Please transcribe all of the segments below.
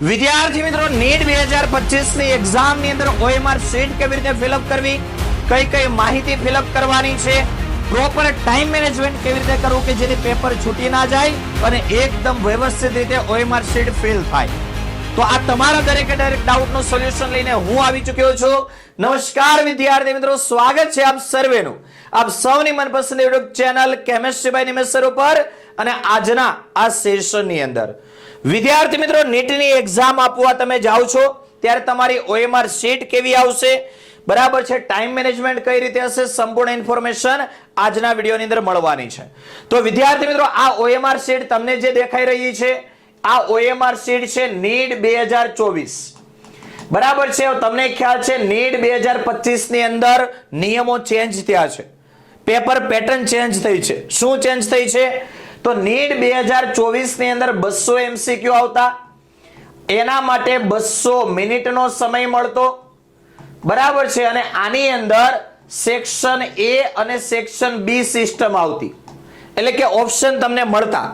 વિદ્યાર્થી મિત્રો નીટ 2025 ની એક્ઝામ ની અંદર OMR શીટ કેવી રીતે ફિલઅપ કરવી, કઈ કઈ માહિતી ફિલઅપ કરવાની છે, પ્રોપર ટાઈમ મેનેજમેન્ટ કેવી રીતે કરવું કે જેથી પેપર છૂટી ના જાય અને એકદમ વ્યવસ્થિત રીતે OMR શીટ ફિલ થાય. તો આ તમારા દરેક ડાઉટ નું સોલ્યુશન લઈને હું આવી ચૂક્યો છું. નમસ્કાર વિદ્યાર્થી મિત્રો, સ્વાગત છે આપ સર્વેનું આપ સૌની મનપસંદ YouTube channel chemistry by Nimesh sir ઉપર. અને આજના આ સેશન ની અંદર વિદ્યાર્થી મિત્રો નીટની એક્ઝામ આપવા તમે જાઓ છો ત્યારે તમારી OMR શીટ કેવી આવશે, બરાબર છે, ટાઈમ મેનેજમેન્ટ કઈ રીતે હશે, સંપૂર્ણ ઇન્ફોર્મેશન આજના વિડીયોની અંદર મળવાની છે. તો વિદ્યાર્થી મિત્રો આ OMR શીટ તમને જે દેખાઈ રહી છે આ OMR શીટ છે નીટ 2024, બરાબર છે. તમને ખ્યાલ છે નીટ 2025 ની અંદર નિયમો ચેન્જ થયા છે, પેપર પેટર્ન ચેન્જ થઈ છે. શું ચેન્જ થઈ છે? તો નીટ 2024 ની અંદર 200 MCQ આવતા, એના માટે 200 મિનિટનો સમય મળતો, બરાબર છે. અને આની અંદર સેક્શન A અને સેક્શન B સિસ્ટમ આવતી, એટલે કે ઓપ્શન તમને મળતા.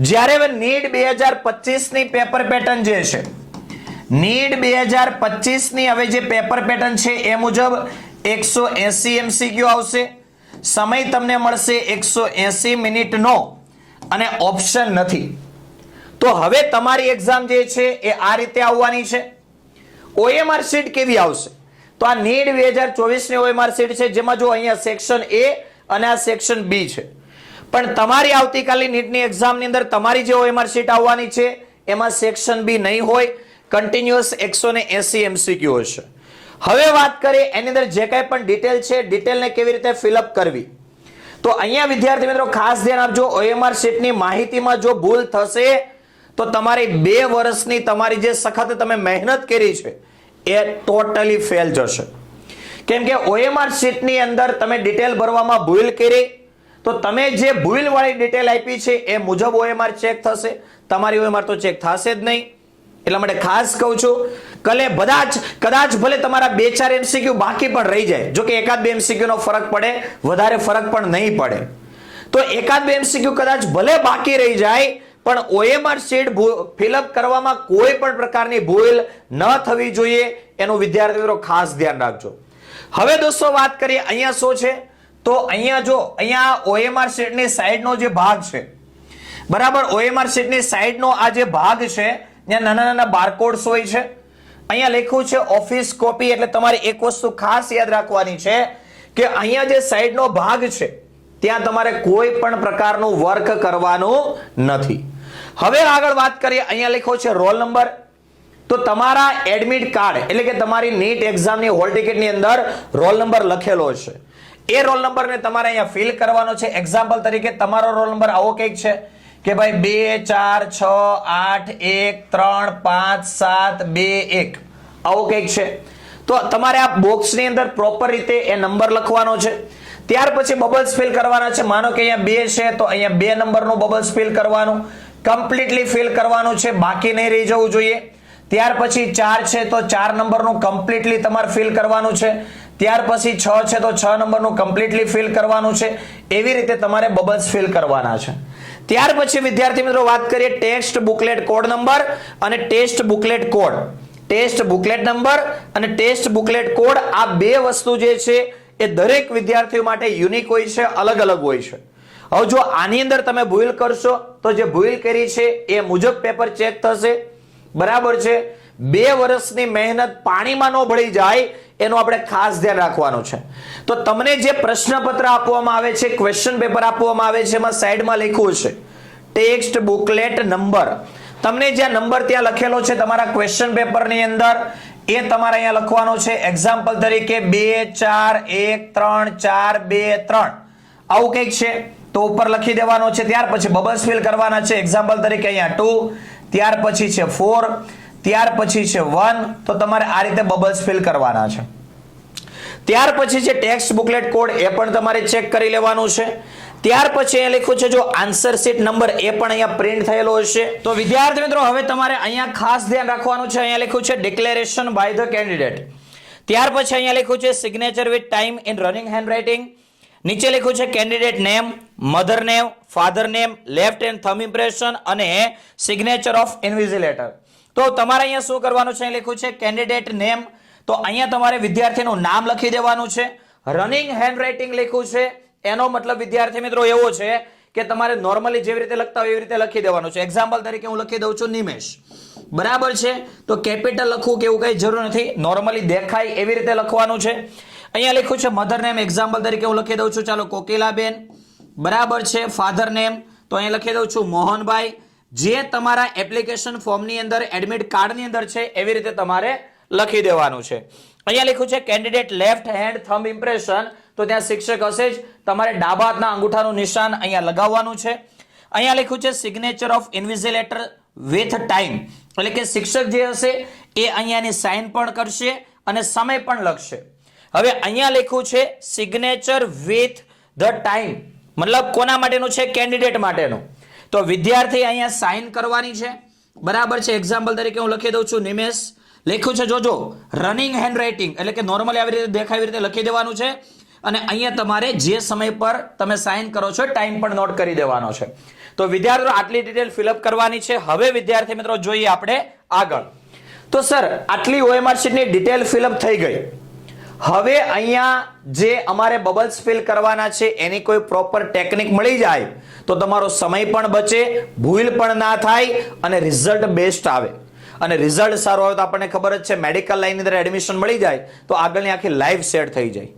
જ્યારે હવે નીટ 2025 ની પેપર પેટર્ન જે છે, નીટ 2025 ની હવે જે પેપર પેટર્ન છે એ મુજબ 180 MCQ આવશે, સમય તમને મળશે 180 મિનિટનો અને ઓપ્શન નથી. તો હવે તમારી એક્ઝામ જે છે એ આ રીતે આવવાની છે. OMR શીટ કેવી આવશે? તો આ નીટ 2024 ની OMR શીટ છે જેમાં જો અહીંયા સેક્શન A અને આ સેક્શન B છે. પણ તમારી આવતીકાલની નીટની એક્ઝામની અંદર તમારી જે OMR શીટ આવવાની છે એમાં સેક્શન B નહીં હોય, કન્ટિન્યુઅસ 180 MCQ હશે. હવે વાત કરીએ એની અંદર જે કંઈ પણ ડિટેલ છે, ડિટેલને કેવી રીતે ફિલઅપ કરવી. તો અહીંયા વિદ્યાર્થી મિત્રો ખાસ ધ્યાન આપજો, OMR શીટની માહિતીમાં જો ભૂલ થશે તો તમારી 2 વર્ષની તમારી જે સખત તમે મહેનત કરી છે એ ટોટલી ફેલ જશે. કેમ કે OMR શીટની અંદર તમે ડિટેલ ભરવામાં ભૂલ કરી તો તમે જે ભૂલ વાળી ડિટેલ આપી છે એ મુજબ OMR ચેક થશે, તમારી OMR તો ચેક થશે જ નહીં. એટલા માટે ખાસ કહું છું, કદાચ ભલે તમારા 2-4 MCQ બાકી પણ રહી જાય, જો કે 1-2 MCQ નો ફરક પડે, વધારે ફરક પણ નહીં પડે. તો 1-2 MCQ કદાચ ભલે બાકી રહી જાય પણ OMR શીટ ફિલઅપ કરવામાં કોઈ પણ પ્રકારની ભૂલ ન થવી જોઈએ, એનું વિદ્યાર્થી મિત્રો ખાસ ધ્યાન રાખજો. હવે દોસ્તો વાત કરીએ અહીંયા શું છે. તો અહીંયા OMR શીટની સાઈડનો જે ભાગ છે, બરાબર, OMR શીટની સાઈડનો આ જે ભાગ છે ત્યાં નાના નાના બારકોડ્સ હોય છે. અહીંયા લખ્યું છે ઓફિસ કોપી, એટલે તમારે એક વસ્તુ ખાસ યાદ રાખવાની છે કે અહીંયા જે સાઈડનો ભાગ છે ત્યાં તમારે કોઈ પણ પ્રકારનું વર્ક કરવાનું નથી. હવે આગળ વાત કરીએ, અહીંયા લખ્યો છે રોલ નંબર. તો તમારા એડમિટ કાર્ડ એટલે કે તમારી નીટ એક્ઝામની હોલ ટિકિટની અંદર રોલ નંબર લખેલો છે, એ રોલ નંબરને તમારે અહીંયા ફિલ કરવાનો છે. એક્ઝામ્પલ તરીકે તમારો રોલ નંબર આવો કંઈક છે કે ભાઈ 2 4 6 8 1 3 5 7 2 1 આવો કંઈક છે. તો તમારે આ બોક્સની અંદર પ્રોપર રીતે એ નંબર લખવાનો છે. ત્યાર પછી બબલ્સ ફિલ કરવાના છે. માનો કે અહીંયા 2 છે તો અહીંયા 2 નંબરનું બબલ્સ ફિલ કરવાનું, કમ્પ્લીટલી ફિલ કરવાનું છે, બાકી નહીં રહી જવું જોઈએ. ત્યાર પછી 4 છે તો 4 નંબરનું કમ્પ્લીટલી તમારે ફિલ કરવાનું છે. ત્યાર પછી 6 છે તો 6 નંબરનું કમ્પ્લીટલી ફિલ કરવાનું છે. એવી રીતે તમારે બબલ્સ ફિલ કરવાના છે. ત્યાર પછી વિદ્યાર્થી મિત્રો વાત કરીએ ટેક્સ્ટ બુકલેટ કોડ નંબર અને test booklet code. Test booklet number અને ટેસ્ટ બુકલેટ કોડ, આ 2 વસ્તુ જે છે એ દરેક વિદ્યાર્થીઓ માટે યુનિક હોય છે, અલગ અલગ હોય છે. હવે જો આની અંદર તમે ભૂલ કરશો તો જે ભૂલ કરી છે એ મુજબ પેપર ચેક થશે, બરાબર છે. 2 વર્ષની મહેનત પાણીમાં ન ભળી જાય એનું આપણે ખાસ ધ્યાન રાખવાનું છે. તો તમને જે પ્રશ્નપત્ર આપવામાં આવે છે, ક્વેશ્ચન પેપર આપવામાં આવે છે, એમાં સાઈડમાં લખ્યું છે ટેક્સ્ટ બુકલેટ નંબર. તમને જે નંબર ત્યાં લખેલો છે તમારા ક્વેશ્ચન પેપરની અંદર એ તમારે અહીંયા લખવાનો છે. એક્ઝામ્પલ તરીકે 2 4 1 3 4 2 3 આવું કંઈક છે તો ઉપર લખી દેવાનો છે. ત્યાર પછી બબલ્સ ફિલ કરવાના છે. એક્ઝામ્પલ તરીકે અહીંયા 2, ત્યાર પછી છે 4, ત્યાર પછી છે 1, તો તમારે આ રીતે બબલ્સ ફિલ કરવાના છે. ત્યાર પછી છે ટેક્સ્ટ બુકલેટ કોડ, એ પણ તમારે ચેક કરી લેવાનું છે. ત્યાર પછી અહીંયા લખ્યું છે જો આન્સર શીટ નંબર, એ પણ અહીંયા પ્રિન્ટ થયેલો હશે. તો વિદ્યાર્થી મિત્રો હવે તમારે અહીંયા ખાસ ધ્યાન રાખવાનું છે. અહીંયા લખ્યું છે ડિક્લેરેશન બાય ધ કેન્ડિડેટ. ત્યાર પછી અહીંયા લખ્યું છે signature with time in running handwriting. નીચે લખ્યું છે candidate name, mother name, father name, left hand thumb impression અને સિગ્નેચર ઓફ ઇન્વિજિલેટર. તો તમારે અહીંયા શું કરવાનું છે, લખ્યું છે કેન્ડિડેટ નેમ, તો અહીંયા તમારે વિદ્યાર્થીનું નામ લખી દેવાનું છે. રનિંગ હેન્ડરાઇટિંગ લખ્યું છે, એનો મતલબ વિદ્યાર્થી મિત્રો એવો છે કે તમારે નોર્મલી જેવી રીતે લખતા હોય એવી રીતે લખી દેવાનું છે. એક્ઝામ્પલ તરીકે હું લખી દઉં છું નિમેશ, બરાબર છે. તો કેપિટલ લખવું કે એવું કઈ જરૂર નથી, નોર્મલી દેખાય એવી રીતે લખવાનું છે. અહીંયા લખ્યું છે મધર નેમ, એક્ઝામ્પલ તરીકે હું લખી દઉં છું, ચાલો કોકિલાબેન, બરાબર છે. ફાધર નેમ તો અહીંયા લખી દઉં છું મોહનભાઈ. જે તમારા એપ્લિકેશન ફોર્મની અંદર એડમિટ કાર્ડની અંદર છે એવી રીતે તમારે લખી દેવાનું છે. અહીંયા લખ્યું છે candidate left hand thumb impression, તો ત્યાં શિક્ષક હશે જ, તમારે ડાબા હાથના અંગૂઠાનું નિશાન અહીંયા લગાવવાનું છે. અહીંયા લખ્યું છે સિગ્નેચર ઓફ ઇન્વિજિલેટર વિથ ટાઈમ, એટલે કે શિક્ષક જે હશે એ અહીંયાની સાઇન પણ કરશે અને સમય પણ લખશે. હવે અહીંયા લખ્યું છે સિગ્નેચર વિથ ધ ટાઈમ, મતલબ કોના માટેનું છે, કેન્ડિડેટ માટેનું. તો વિદ્યાર્થી અહીંયા સાઇન કરવાની છે, બરાબર છે. એક્ઝામ્પલ તરીકે હું લખી દઉં છું નિમેશ, લખ્યું છે જોજો રનિંગ હેન્ડરાઇટિંગ, એટલે કે નોર્મલી આવી રીતે દેખાય એવી રીતે લખી દેવાનું છે. અને અહીંયા તમારે જે સમય પર તમે સાઇન કરો છો ટાઈમ પણ નોટ કરી દેવાનો છે. તો વિદ્યાર્થીઓ આટલી ડિટેલ ફિલઅપ કરવાની છે. હવે વિદ્યાર્થી મિત્રો જોઈએ આપણે આગળ. તો સર આટલી OMR શીટની ડિટેલ ફિલઅપ થઈ ગઈ. હવે અહીંયા જે અમારે બબલ્સ ફિલ કરવાના છે એની કોઈ પ્રોપર ટેકનિક મળી જાય તો તમારો સમય પણ બચે, ભૂલ પણ ના થાય અને રિઝલ્ટ બેસ્ટ આવે. અને રિઝલ્ટ સારું આવે તો આપણને ખબર જ છે મેડિકલ લાઈનની અંદર એડમિશન મળી જાય તો આગળની આખી લાઈફ સેટ થઈ જાય.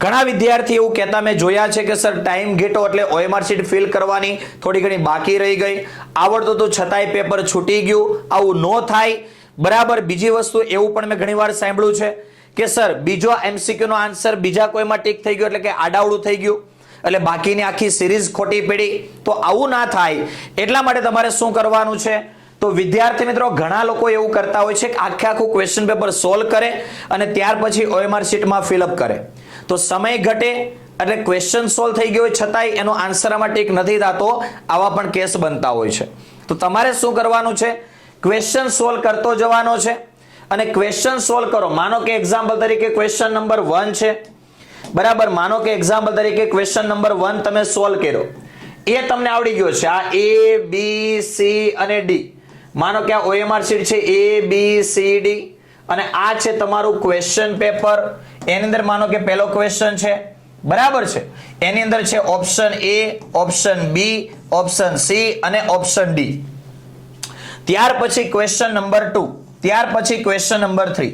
ઘણા વિદ્યાર્થી એવું કહેતા મેં જોયા છે કે સર ટાઈમ ઘેટો એટલે OMR શીટ ફિલ કરવાની થોડી ઘણી બાકી રહી ગઈ, આવડતું તો છતાંય પેપર છૂટી ગયું. આવું ન થાય, બરાબર. બીજી વસ્તુ એવું પણ મેં ઘણીવાર સાંભળ્યું છે કે સર બીજો MCQ નો આન્સર બીજા કોઈમાં ટીક થઈ ગયો એટલે કે આડાવડું થઈ ગયું એટલે બાકીની આખી સિરીઝ ખોટી પડી. તો આવું ના થાય એટલા માટે તમારે શું કરવાનું છે, તો વિદ્યાર્થી મિત્રો ઘણા લોકો એવું કરતા હોય છે કે આખે આખું ક્વેશ્ચન પેપર સોલ્વ કરે અને ત્યાર પછી OMR શીટમાં ફિલઅપ કરે. તો સમય ઘટે એટલે ક્વેશ્ચન સોલ્વ થઈ ગયો હોય છતાંય એનો આન્સર આમાં ટીક નથી થતો, આવા પણ કેસ બનતા હોય છે. તો તમારે શું કરવાનું છે, ક્વેશ્ચન સોલ્વ કરતો જવાનો છે અને ક્વેશ્ચન સોલ્વ કરો. માનો કે એક્ઝામ્પલ તરીકે ક્વેશ્ચન નંબર 1 છે, બરાબર. માનો કે એક્ઝામ્પલ તરીકે ક્વેશ્ચન નંબર 1 તમે સોલ્વ કર્યો, એ તમને આવડી ગયો છે. આ A B C અને D, માનો કે આ OMR શીટ છે A B C D અને આ છે તમારું ક્વેશ્ચન પેપર. એની અંદર માનો કે પહેલો ક્વેશ્ચન છે, બરાબર છે. એની અંદર છે option A, option B, option C અને ઓપ્શન D. ત્યાર પછી ક્વેશ્ચન નંબર 2, ત્યાર પછી ક્વેશ્ચન નંબર 3.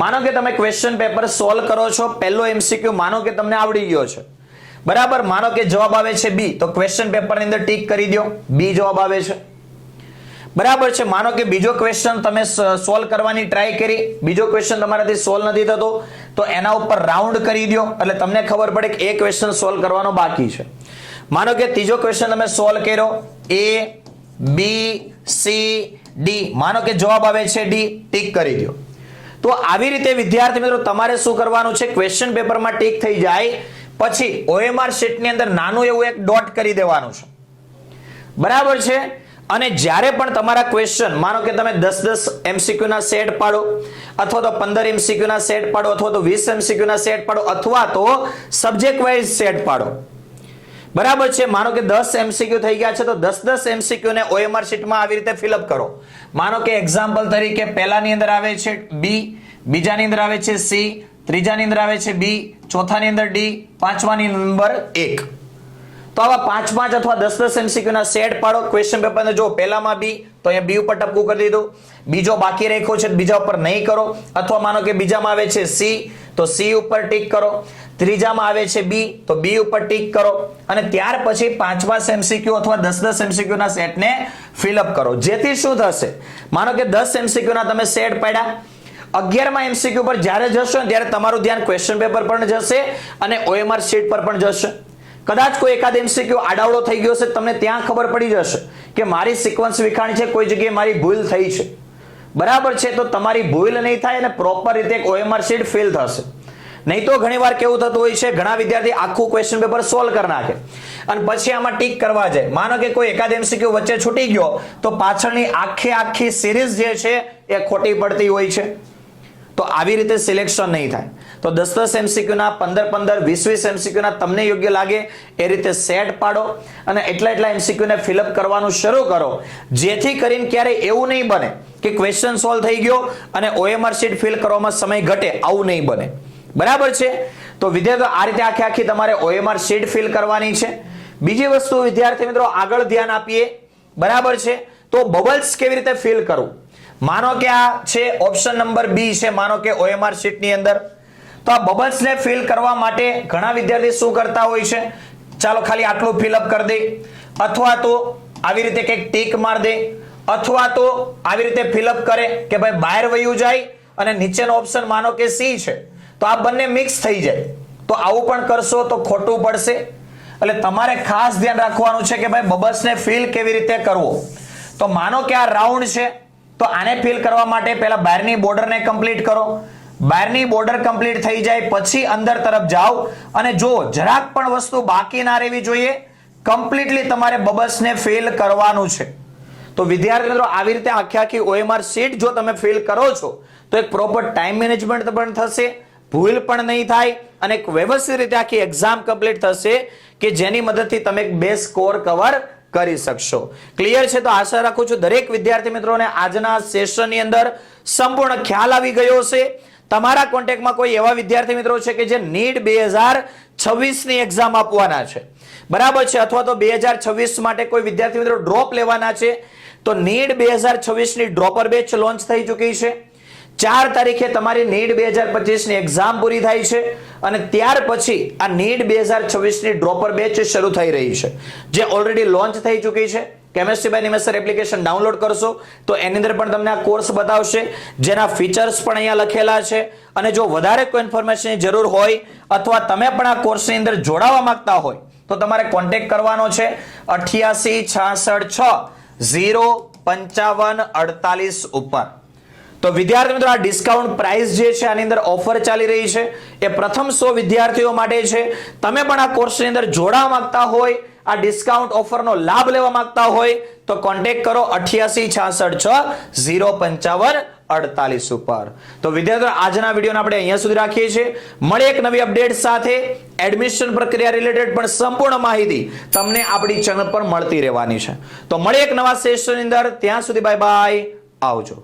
માનો કે તમે ક્વેશ્ચન પેપર સોલ્વ કરો છો, પહેલો MCQ માનો કે તમને આવડી ગયો છે, બરાબર. માનો કે જવાબ આવે છે B, તો ક્વેશ્ચન પેપરની અંદર ટીક કરી દો, B જવાબ આવે છે, બરાબર છે. માનો કે બીજો ક્વેશ્ચન તમે સોલ્વ કરવાની ટ્રાય કરી, બીજો ક્વેશ્ચન તમારાથી સોલ્વ નથી થતો તો એના ઉપર રાઉન્ડ કરી દો એટલે તમને ખબર પડે કે એ ક્વેશ્ચન સોલ્વ કરવાનો બાકી છે. માનો કે ત્રીજો ક્વેશ્ચન તમે સોલ્વ કર્યો, A B C D, માનો કે જવાબ આવે છે D, ટીક કરી દો. તો આવી રીતે વિદ્યાર્થી મિત્રો તમારે શું કરવાનું છે, ક્વેશ્ચન પેપરમાં ટીક થઈ જાય પછી OMR શીટની અંદર નાનું એવું એક ડોટ કરી દેવાનું છે, બરાબર છે. અને જ્યારે પણ તમારા ક્વેશ્ચન માનો કે તમે 10-10 MCQ ના સેટ પાડો અથવા તો 15 MCQ ના સેટ પાડો અથવા તો 20 MCQ ના સેટ પાડો અથવા તો સબ્જેક્ટ વાઇઝ સેટ પાડો, બરાબર છે. માનો કે 10 MCQ થઈ ગયા છે તો 10-10 MCQ ને OMR શીટમાં આવી રીતે ફિલઅપ કરો. માનો કે એક્ઝામ્પલ તરીકે પહેલાની અંદર આવે છે B, બીજાની અંદર આવે છે C, ત્રીજાની અંદર આવે છે B, ચોથાની અંદર D, પાંચમાની નંબર 1. તો આવા 5-5 અથવા 10-10 MCQ ના સેટ પાડો. ક્વેશ્ચન પેપર ને જો પહેલામાં B તો અહીંયા B ઉપર ટપકું કરી દીધું, બીજો બાકી રાખ્યો છે બીજા ઉપર નહીં કરો. અથવા માનો કે બીજામાં આવે છે C તો C ઉપર ટીક કરો, ત્રીજામાં આવે છે B તો B ઉપર ટીક કરો અને ત્યાર પછી 5 MCQ અથવા 10-10 MCQ ના સેટને ફિલઅપ કરો. જેથી શું થશે, માનો કે 10 MCQ ના તમે સેટ પાડ્યા, 11મા MCQ પર જ્યારે જશો ત્યારે તમારું ધ્યાન ક્વેશ્ચન પેપર પર જશે અને OMR શીટ પર પણ જશે. કદાચ કોઈ એકાદ MCQ આડાવડો થઈ ગયો છે, તમને ત્યાં ખબર પડી જશે કે મારી સિક્વન્સ વિખાણી છે, કોઈ જગ્યાએ મારી ભૂલ થઈ છે, બરાબર છે. તો તમારી ભૂલ નહીં થાય અને પ્રોપર રીતે OMR શીટ ફિલ થશે. નહીં તો ઘણીવાર કેવું થતું હોય છે, ઘણા વિદ્યાર્થી આખું ક્વેશ્ચન પેપર સોલ્વ કરી નાખે અને પછી આમાં ટીક કરવા જાય. માનો કે કોઈ એકાદ MCQ વચ્ચે છૂટી ગયો તો પાછળની આખી સિરીઝ જે છે એ ખોટી પડતી હોય છે. તો આવી રીતે સિલેક્શન નહીં થાય. તો 10 MCQ ના 15 20 MCQ ના તમને યોગ્ય લાગે એ રીતે સેટ પાડો અને એટલા MCQ ને ફિલઅપ કરવાનું શરૂ કરો, જેથી કરીને ક્યારે એવું નહીં બને કે ક્વેશ્ચન સોલ્વ થઈ ગયો અને OMR શીટ ફિલ કરવામાં સમય ઘટે, આવું નહીં બને. બરાબર છે? તો વિદ્યાર્થીઓ આ રીતે આખી તમારે OMR શીટ ફિલ કરવાની છે. બીજી વસ્તુ વિદ્યાર્થી મિત્રો આગળ ધ્યાન આપીએ. બરાબર છે? તો બબલ્સ કેવી રીતે ફિલ કરવું? માનો કે આ છે ઓપ્શન નંબર બી છે, માનો કે OMR શીટ ની અંદર. તો આ બબલ્સ ને ફિલ કરવા માટે ઘણા વિદ્યાર્થી શું કરતા હોય છે, ચાલો ખાલી આટલું ફિલઅપ કરી દે, અથવા તો આવી રીતે કંઈક ટીક માર દે, અથવા તો આવી રીતે ફિલઅપ કરે કે ભાઈ બહાર વયું જાય અને નીચેનો ઓપ્શન માનો કે સી છે, તો આ બંને મિક્સ થઈ જાય. તો આવું પણ કરશો તો ખોટું પડશે. એટલે તમારે ખાસ ધ્યાન રાખવાનું છે કે ભાઈ બબલ્સ ને ફિલ કેવી રીતે કરવો. તો માનો કે આ રાઉન્ડ છે, તો આને ફિલ કરવા માટે પહેલા બહારની બોર્ડરને કમ્પ્લીટ કરો. બહારની બોર્ડર કમ્પ્લીટ થઈ જાય પછી અંદર તરફ જાઓ અને જો જરાક પણ વસ્તુ બાકી ના રહેવી જોઈએ, કમ્પ્લીટલી તમારે બબલ્સને ફિલ કરવાનું છે. તો વિદ્યાર્થી મિત્રો આવી રીતે આખી OMR શીટ જો તમે ફિલ કરો છો તો એક પ્રોપર ટાઈમ મેનેજમેન્ટ પણ થશે, ભૂલ પણ નહીં થાય અને એક વ્યવસ્થિત રીતે આખી એક્ઝામ કમ્પ્લીટ થશે કે જેની મદદથી તમે બે સ્કોર કવર કરી શકશો. ક્લિયર છે? તો આશા રાખું છું દરેક વિદ્યાર્થી મિત્રોને આજના સેશનની અંદર સંપૂર્ણ ખ્યાલ આવી ગયો હશે. તમારા કોન્ટેક્ટમાં કોઈ એવા વિદ્યાર્થી મિત્રો છે કે જે નીટ 2026 ની એક્ઝામ આપવાના છે, બરાબર છે, અથવા તો 2026 માટે કોઈ વિદ્યાર્થી મિત્રો ડ્રોપ લેવાના છે, તો નીટ 2026 ની ડ્રોપર બેચ લોન્ચ થઈ ચૂકી છે. 4 તારીખે તમારી નીટ 2025 ની એક્ઝામ પૂરી થાય છે અને ત્યાર પછી આ નીટ 2026 ની ડ્રોપર બેચ શરૂ થઈ રહી છે, જે ઓલરેડી લોન્ચ થઈ ચૂકી છે. Chemistry by Nimesh sir application download કરશો તો એની અંદર પણ તમને આ કોર્સ બતાવશે, જેના ફીચર્સ પણ અહીંયા લખેલા છે. અને જો વધારે કોઈ ઇન્ફોર્મેશનની જરૂર હોય અથવા તમે પણ આ કોર્સની અંદર જોડાવા માંગતા હોય તો તમારે કોન્ટેક્ટ કરવાનો છે 8866605548 ઉપર. તો વિદ્યાર્થી મિત્રો આ ડિસ્કાઉન્ટ પ્રાઇસ જે છે આની અંદર ઓફર ચાલી રહી છે એ પ્રથમ 100 વિદ્યાર્થીઓ માટે છે. તમે પણ આ કોર્સની અંદર જોડાવા માંગતા હોય, આ ડિસ્કાઉન્ટ ઓફરનો લાભ લેવા માંગતા હોય તો કોન્ટેક્ટ કરો 8866605548 ઉપર. તો વિદ્યાર્થીઓ આજના વિડીયોને આપણે અહીંયા સુધી રાખીએ છીએ. મળે એક નવી અપડેટ સાથે. એડમિશન પ્રક્રિયા રિલેટેડ પણ સંપૂર્ણ માહિતી તમને આપણી ચેનલ પર મળતી રહેવાની છે. તો મળે એક નવા સેશનની અંદર. ત્યાં સુધી બાય બાય, આવજો.